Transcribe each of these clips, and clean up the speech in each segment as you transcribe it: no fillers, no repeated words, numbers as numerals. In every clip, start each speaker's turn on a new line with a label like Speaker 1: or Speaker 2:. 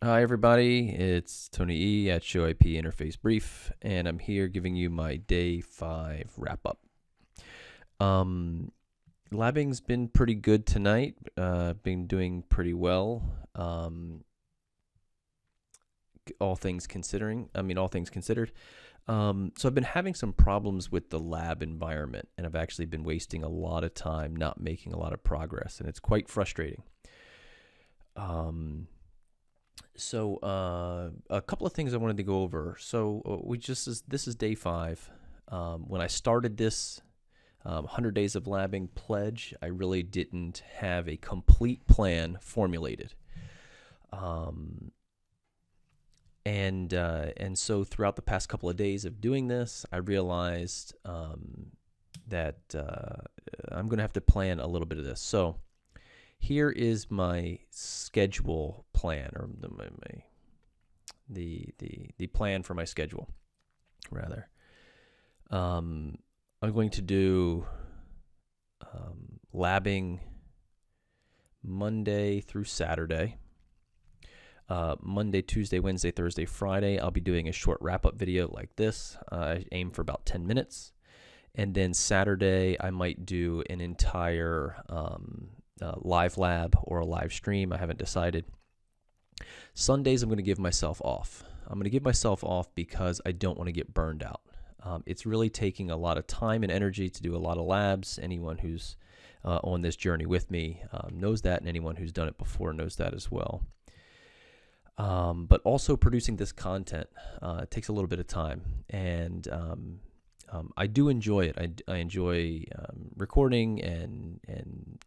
Speaker 1: Hi everybody, it's Tony E at Show IP Interface Brief, and I'm here giving you my day 5 wrap-up. Labbing's been pretty good tonight, been doing pretty well, all things considered. So I've been having some problems with the lab environment, and I've actually been wasting a lot of time not making a lot of progress, and it's quite frustrating. So a couple of things I wanted to go over. So this is day 5. When I started this 100 Days of Labbing pledge, I really didn't have a complete plan formulated. And so throughout the past couple of days of doing this, I realized that I'm going to have to plan a little bit of this. So here is my schedule plan, or the plan for my schedule, rather. I'm going to do labbing Monday through Saturday. Monday, Tuesday, Wednesday, Thursday, Friday, I'll be doing a short wrap-up video like this. I aim for about 10 minutes. And then Saturday, I might do an entire live lab or a live stream. I haven't decided. Sundays, I'm going to give myself off. I'm going to give myself off because I don't want to get burned out. It's really taking a lot of time and energy to do a lot of labs. Anyone who's on this journey with me knows that, and anyone who's done it before knows that as well. But also producing this content takes a little bit of time, and I do enjoy it. I enjoy recording and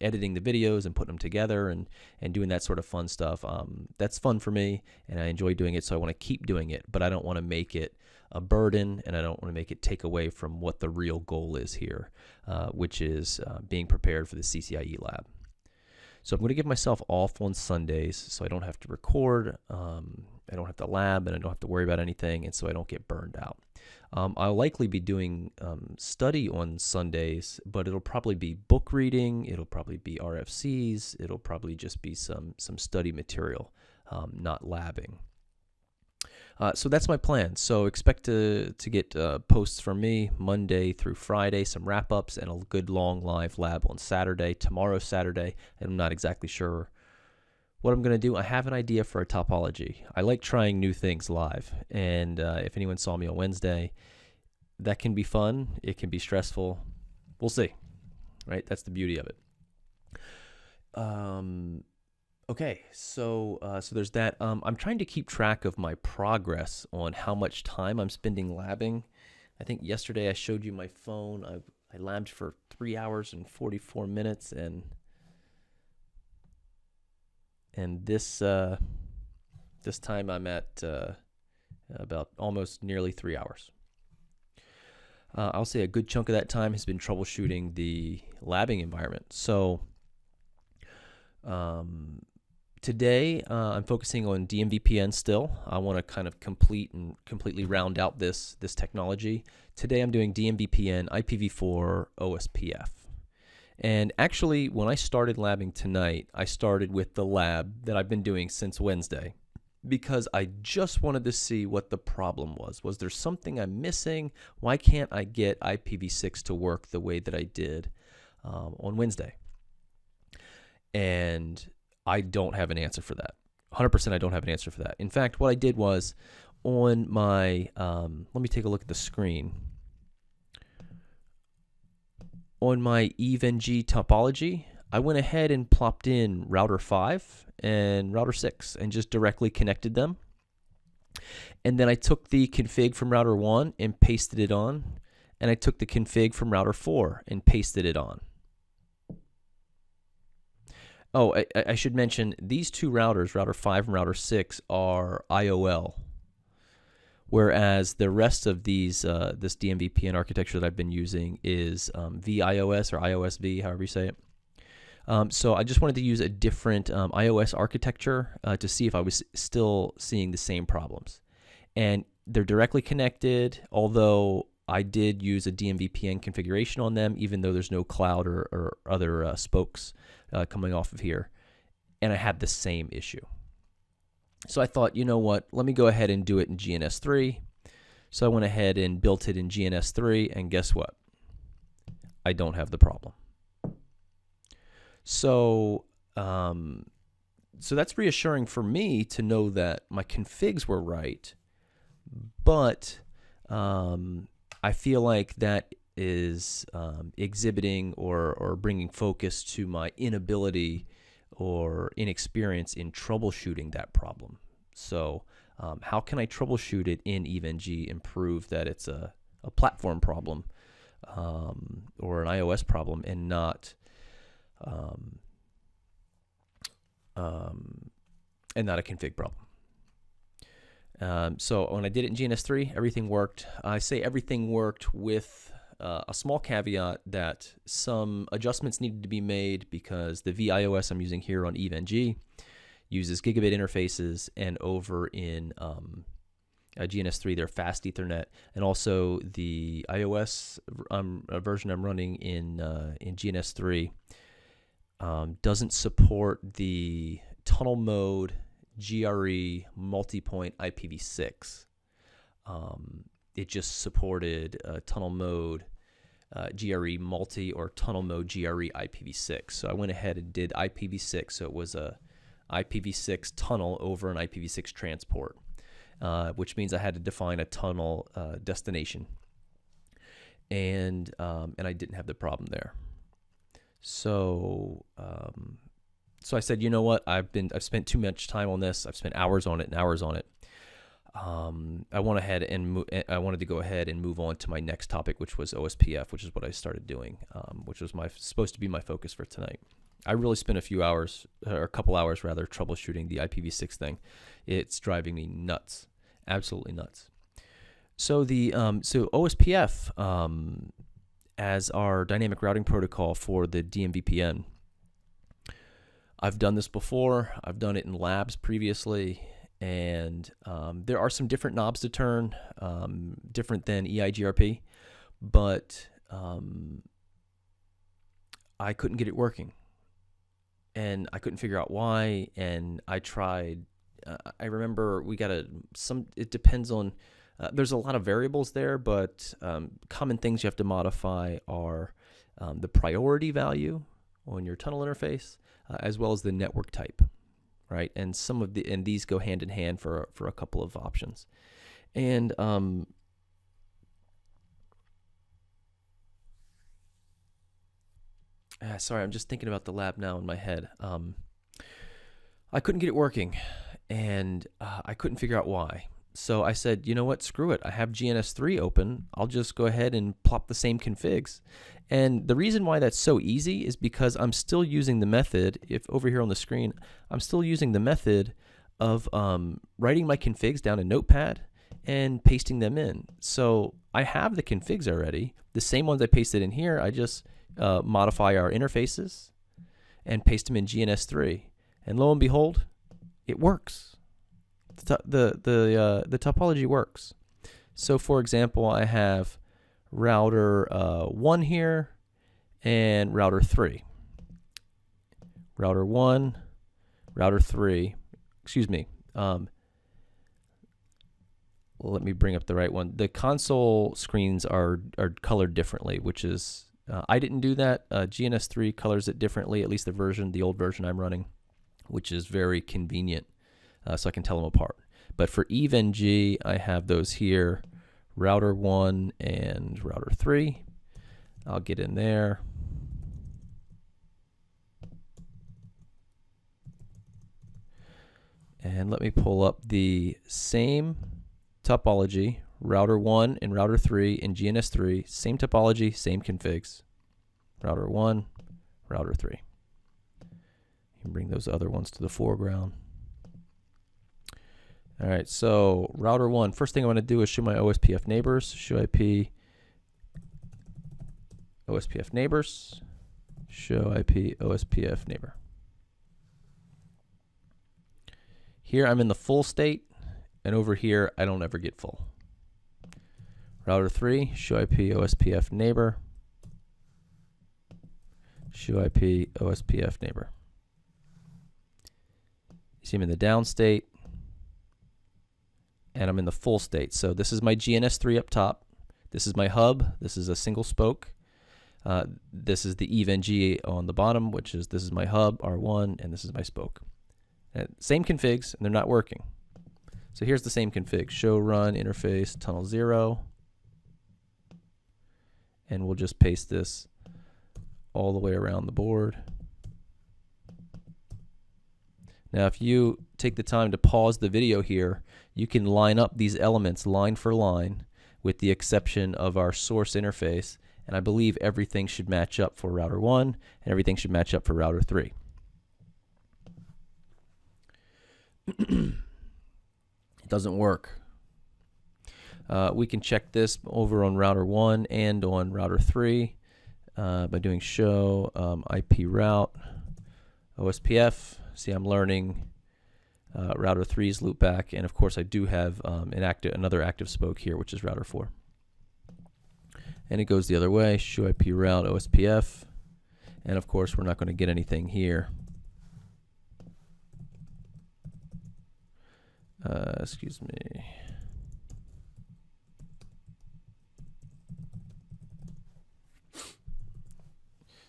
Speaker 1: editing the videos and putting them together and doing that sort of fun stuff. That's fun for me, and I enjoy doing it, so I want to keep doing it, but I don't want to make it a burden, and I don't want to make it take away from what the real goal is here, which is being prepared for the CCIE lab. So I'm going to give myself off on Sundays so I don't have to record, I don't have to lab, and I don't have to worry about anything, and so I don't get burned out. I'll likely be doing study on Sundays, but it'll probably be book reading, it'll probably be RFCs, it'll probably just be some study material, not labbing. So that's my plan. So expect to get posts from me Monday through Friday, some wrap-ups, and a good long live lab on Saturday. Tomorrow's Saturday, and I'm not exactly sure what I'm going to do. I have an idea for a topology. I like trying new things live, and if anyone saw me on Wednesday, that can be fun. It can be stressful. We'll see, right? That's the beauty of it. Okay, so there's that. I'm trying to keep track of my progress on how much time I'm spending labbing. I think yesterday I showed you my phone. I labbed for 3 hours and 44 minutes, and this time I'm at about almost nearly 3 hours. I'll say a good chunk of that time has been troubleshooting the labbing environment. So today, I'm focusing on DMVPN still. I want to kind of completely round out this technology. Today, I'm doing DMVPN, IPv4, OSPF. And actually, when I started labbing tonight, I started with the lab that I've been doing since Wednesday because I just wanted to see what the problem was. Was there something I'm missing? Why can't I get IPv6 to work the way that I did on Wednesday? And I don't have an answer for that. 100% I don't have an answer for that. In fact, what I did was on my, let me take a look at the screen. On my EVE-NG topology, I went ahead and plopped in router 5 and router 6 and just directly connected them. And then I took the config from router 1 and pasted it on. And I took the config from router 4 and pasted it on. Oh, I should mention these two routers, router 5 and router 6, are IOL, whereas the rest of these this DMVPN architecture that I've been using is VIOS or IOSV, however you say it. So I just wanted to use a different iOS architecture to see if I was still seeing the same problems. And they're directly connected, although I did use a DMVPN configuration on them, even though there's no cloud or other spokes coming off of here. And I had the same issue. So I thought, you know what, let me go ahead and do it in GNS3. So I went ahead and built it in GNS3, and guess what? I don't have the problem. So, so that's reassuring for me to know that my configs were right, but I feel like that is exhibiting or bringing focus to my inability or inexperience in troubleshooting that problem. So how can I troubleshoot it in EVE-NG and prove that it's a platform problem or an iOS problem and not a config problem? So when I did it in GNS3, everything worked. I say everything worked with a small caveat that some adjustments needed to be made because the VIOS I'm using here on EVE-NG uses gigabit interfaces, and over in GNS3 they're fast Ethernet, and also the iOS version I'm running in GNS3 doesn't support the tunnel mode GRE multi-point IPv6. It just supported tunnel mode GRE multi or tunnel mode GRE IPv6. So I went ahead and did IPv6. So it was a IPv6 tunnel over an IPv6 transport, which means I had to define a tunnel destination, and I didn't have the problem there. So so I said, you know what? I've spent too much time on this. I've spent hours on it and hours on it. I wanted to go ahead and move on to my next topic, which was OSPF, which is what I started doing, which was supposed to be my focus for tonight. I really spent a few hours, or a couple hours rather, troubleshooting the IPv6 thing. It's driving me nuts, absolutely nuts. So the so OSPF as our dynamic routing protocol for the DMVPN. I've done this before. I've done it in labs previously, and there are some different knobs to turn, different than EIGRP, but I couldn't get it working, and I couldn't figure out why. And I tried. I remember we got it depends on. There's a lot of variables there, but common things you have to modify are the priority value on your tunnel interface, as well as the network type, right? And these go hand in hand for a couple of options. And sorry, I'm just thinking about the lab now in my head. I couldn't get it working, and I couldn't figure out why. So I said, you know what, screw it. I have GNS3 open. I'll just go ahead and plop the same configs. And the reason why that's so easy is because I'm still using the method, if over here on the screen, I'm still using the method of writing my configs down in Notepad and pasting them in. So I have the configs already, the same ones I pasted in here. I just modify our interfaces and paste them in GNS3. And lo and behold, it works. The topology works. So for example, I have router 1 here and router 3. Router 1, router 3, excuse me. Let me bring up the right one. The console screens are colored differently, which is, I didn't do that. GNS3 colors it differently, at least the old version I'm running, which is very convenient. So I can tell them apart. But for EVE-NG, I have those here, router 1 and router 3. I'll get in there. And let me pull up the same topology, router 1 and router 3 in GNS3, same topology, same configs. Router 1, router 3. You can bring those other ones to the foreground. All right, so router 1, first thing I want to do is show my OSPF neighbors. Show IP OSPF neighbors. Show IP OSPF neighbor. Here I'm in the full state, and over here I don't ever get full. Router 3, show IP OSPF neighbor. Show IP OSPF neighbor. You see I'm in the down state. and I'm in the full state. So this is my GNS3 up top. This is my hub. This is a single spoke. This is the EVNG on the bottom, which is, this is my hub, R1, and this is my spoke. Same configs, and they're not working. So here's the same config: show run interface tunnel 0. And we'll just paste this all the way around the board. Now, if you take the time to pause the video here, you can line up these elements line for line, with the exception of our source interface. And I believe everything should match up for router 1, and everything should match up for router 3. It doesn't work. We can check this over on router 1 and on router 3 by doing show IP route OSPF. See, I'm learning router 3's loopback, and of course I do have another active spoke here, which is router 4. And it goes the other way, show IP route OSPF, and of course we're not going to get anything here. Excuse me.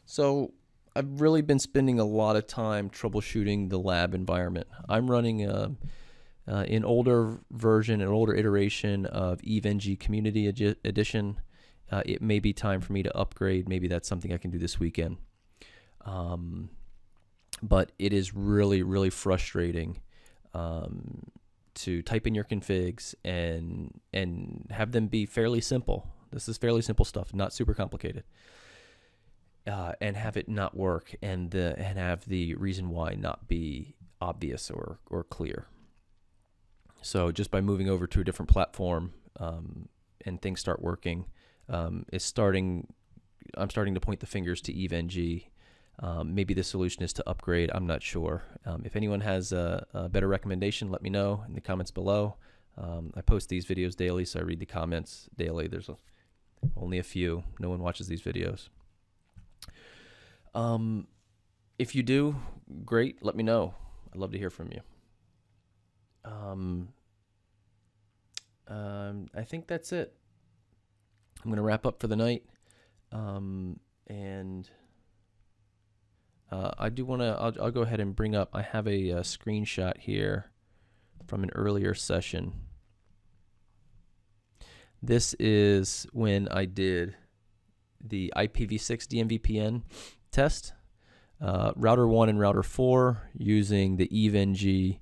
Speaker 1: So I've really been spending a lot of time troubleshooting the lab environment. I'm running an older version, an older iteration of EVNG Community Edition. It may be time for me to upgrade. Maybe that's something I can do this weekend. But it is really, really frustrating to type in your configs and have them be fairly simple. This is fairly simple stuff, not super complicated. And have it not work, and have the reason why not be obvious or clear. So just by moving over to a different platform and things start working, I'm starting to point the fingers to EVNG. Maybe the solution is to upgrade. I'm not sure. If anyone has a better recommendation, let me know in the comments below. I post these videos daily, so I read the comments daily. There's only a few. No one watches these videos. If you do, great, let me know. I'd love to hear from you. I think that's it. I'm going to wrap up for the night. I do want to, I'll go ahead and bring up, I have a screenshot here from an earlier session. This is when I did the IPv6 DMVPN test, router 1 and router 4 using the EVNG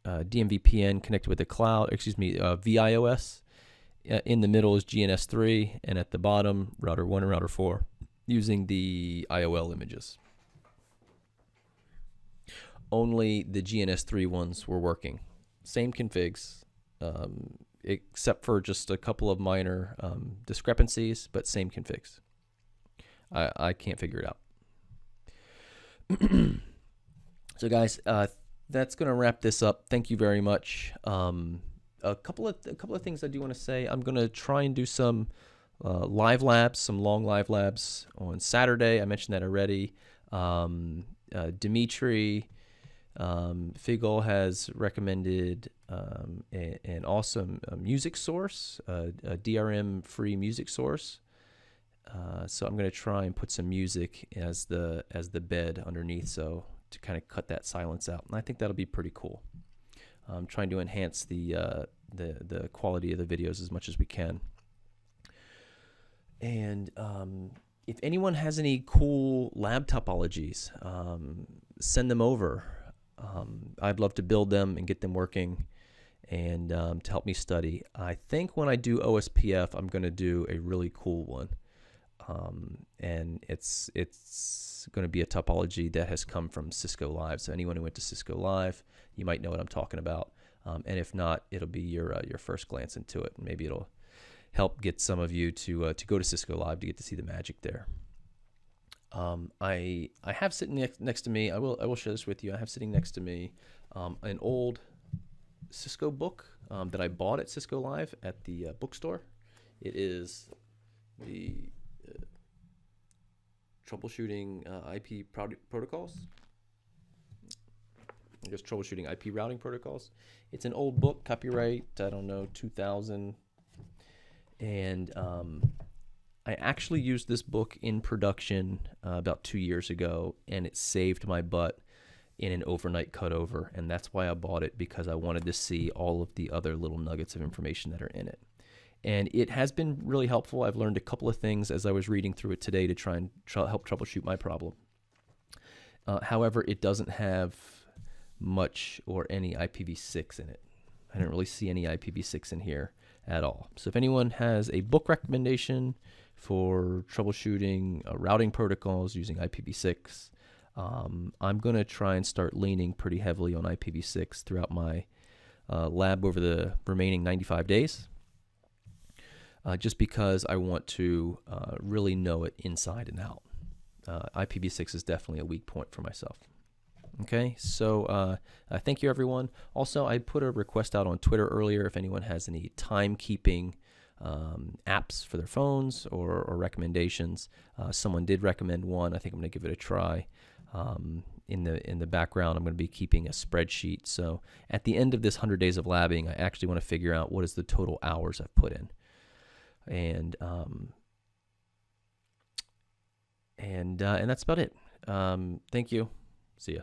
Speaker 1: DMVPN connected with the cloud, VIOS. In the middle is GNS3, and at the bottom, router 1 and router 4 using the IOL images. Only the GNS3 ones were working. Same configs, except for just a couple of minor discrepancies, but same configs. I can't figure it out. So guys, that's going to wrap this up. Thank you very much. A couple of things I do want to say. I'm going to try and do some live labs, some long live labs on Saturday. I mentioned that already. Dimitri Figel has recommended an awesome music source, a DRM free music source. So I'm going to try and put some music as the bed underneath, so to kind of cut that silence out. And I think that'll be pretty cool. I'm trying to enhance the quality of the videos as much as we can. And if anyone has any cool lab topologies, send them over. I'd love to build them and get them working, and to help me study. I think when I do OSPF, I'm going to do a really cool one. And it's going to be a topology that has come from Cisco Live. So anyone who went to Cisco Live, you might know what I'm talking about. And if not, it'll be your first glance into it. Maybe it'll help get some of you to go to Cisco Live to get to see the magic there. I have sitting next to me. I will share this with you. I have sitting next to me an old Cisco book that I bought at Cisco Live at the bookstore. It is the troubleshooting IP protocols. just troubleshooting IP routing protocols. It's an old book, copyright, I don't know, 2000. And I actually used this book in production about 2 years ago, and it saved my butt in an overnight cutover. And that's why I bought it, because I wanted to see all of the other little nuggets of information that are in it. And it has been really helpful. I've learned a couple of things as I was reading through it today to try and help troubleshoot my problem. However, it doesn't have much or any IPv6 in it. I didn't really see any IPv6 in here at all. So if anyone has a book recommendation for troubleshooting routing protocols using IPv6, I'm going to try and start leaning pretty heavily on IPv6 throughout my lab over the remaining 95 days, just because I want to really know it inside and out. IPv6 is definitely a weak point for myself. Okay, so thank you, everyone. Also, I put a request out on Twitter earlier if anyone has any timekeeping apps for their phones or recommendations. Someone did recommend one. I think I'm going to give it a try. In the background, I'm going to be keeping a spreadsheet. So at the end of this 100 days of labbing, I actually want to figure out what is the total hours I've put in. And that's about it. Thank you. See ya.